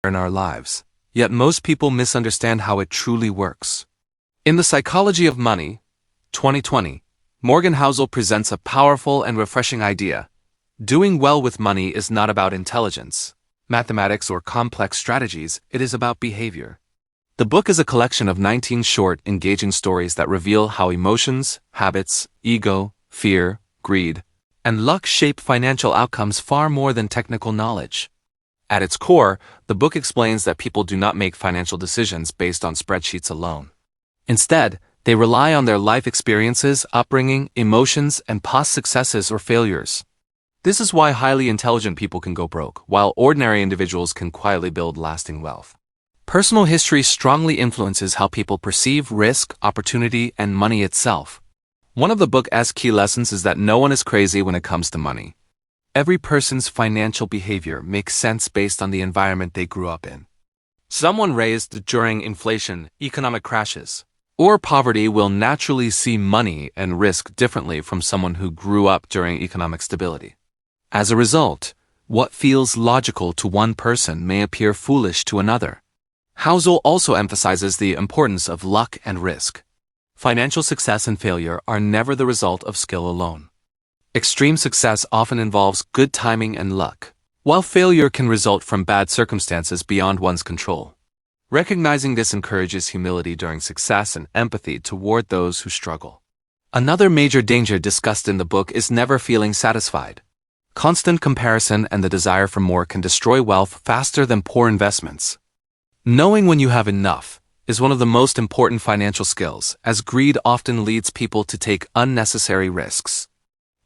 in our lives, yet most people misunderstand how it truly works. In The Psychology of Money, 2020, Morgan Housel presents a powerful and refreshing idea. Doing well with money is not about intelligence, mathematics, or complex strategies, it is about behavior. The book is a collection of 19 short, engaging stories that reveal how emotions, habits, ego, fear, greed, and luck shape financial outcomes far more than technical knowledge. At its core, the book explains that people do not make financial decisions based on spreadsheets alone. Instead, they rely on their life experiences, upbringing, emotions, and past successes or failures. This is why highly intelligent people can go broke, while ordinary individuals can quietly build lasting wealth. Personal history strongly influences how people perceive risk, opportunity, and money itself. One of the book's key lessons is that no one is crazy when it comes to money. Every person's financial behavior makes sense based on the environment they grew up in. Someone raised during inflation, economic crashes, or poverty will naturally see money and risk differently from someone who grew up during economic stability. As a result, what feels logical to one person may appear foolish to another. Housel also emphasizes the importance of luck and risk. Financial success and failure are never the result of skill alone. Extreme success often involves good timing and luck, while failure can result from bad circumstances beyond one's control. Recognizing this encourages humility during success and empathy toward those who struggle. Another major danger discussed in the book is never feeling satisfied. Constant comparison and the desire for more can destroy wealth faster than poor investments. Knowing when you have enough is one of the most important financial skills, as greed often leads people to take unnecessary risks.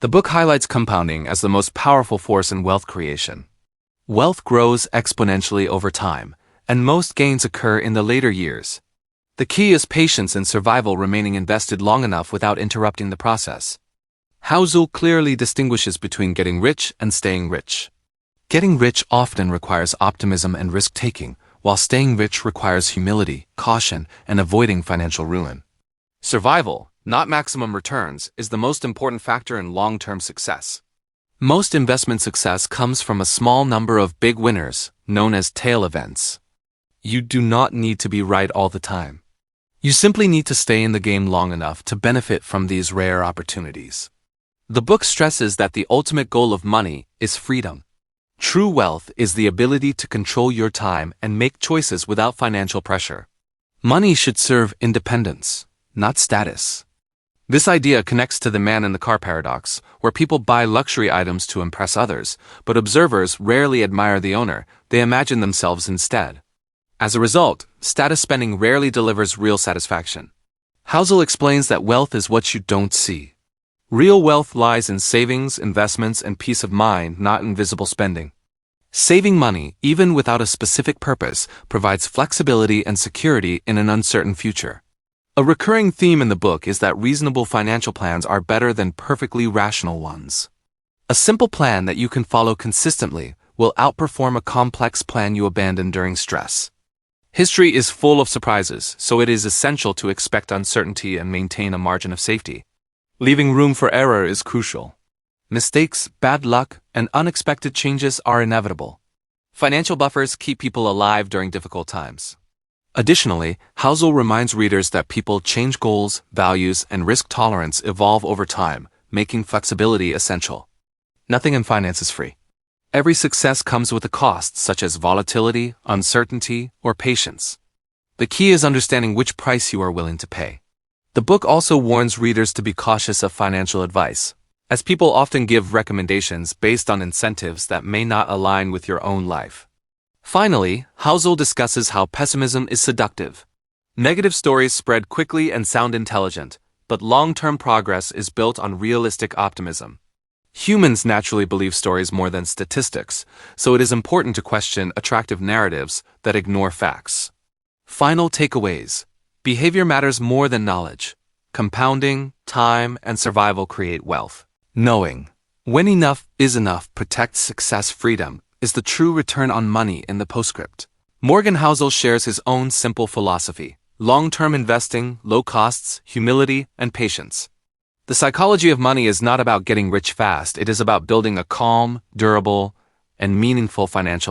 The book highlights compounding as the most powerful force in wealth creation. Wealth grows exponentially over time, and most gains occur in the later years. The key is patience and survival, remaining invested long enough without interrupting the process. Housel clearly distinguishes between getting rich and staying rich. Getting rich often requires optimism and risk-taking, while staying rich requires humility, caution, and avoiding financial ruin. Survival, not maximum returns, is the most important factor in long-term success. Most investment success comes from a small number of big winners, known as tail events. You do not need to be right all the time. You simply need to stay in the game long enough to benefit from these rare opportunities. The book stresses that the ultimate goal of money is freedom. True wealth is the ability to control your time and make choices without financial pressure. Money should serve independence, not status. This idea connects to the man in the car paradox, where people buy luxury items to impress others, but observers rarely admire the owner, they imagine themselves instead. As a result, status spending rarely delivers real satisfaction. Housel explains that wealth is what you don't see. Real wealth lies in savings, investments, and peace of mind, not in visible spending. Saving money, even without a specific purpose, provides flexibility and security in an uncertain future. A recurring theme in the book is that reasonable financial plans are better than perfectly rational ones. A simple plan that you can follow consistently will outperform a complex plan you abandon during stress. History is full of surprises, so it is essential to expect uncertainty and maintain a margin of safety. Leaving room for error is crucial. Mistakes, bad luck, and unexpected changes are inevitable. Financial buffers keep people alive during difficult times. Additionally, Housel reminds readers that people change, goals, values, and risk tolerance evolve over time, making flexibility essential. Nothing in finance is free. Every success comes with a cost, such as volatility, uncertainty, or patience. The key is understanding which price you are willing to pay. The book also warns readers to be cautious of financial advice, as people often give recommendations based on incentives that may not align with your own life. Finally, Housel discusses how pessimism is seductive. Negative stories spread quickly and sound intelligent, but long-term progress is built on realistic optimism. Humans naturally believe stories more than statistics, so it is important to question attractive narratives that ignore facts. Final takeaways. Behavior matters more than knowledge. Compounding, time, and survival create wealth. Knowing when enough is enough protects success. Freedom is the true return on money in the postscript. Morgan Housel shares his own simple philosophy: long-term investing, low costs, humility, and patience. The Psychology of Money is not about getting rich fast, it is about building a calm, durable, and meaningful financial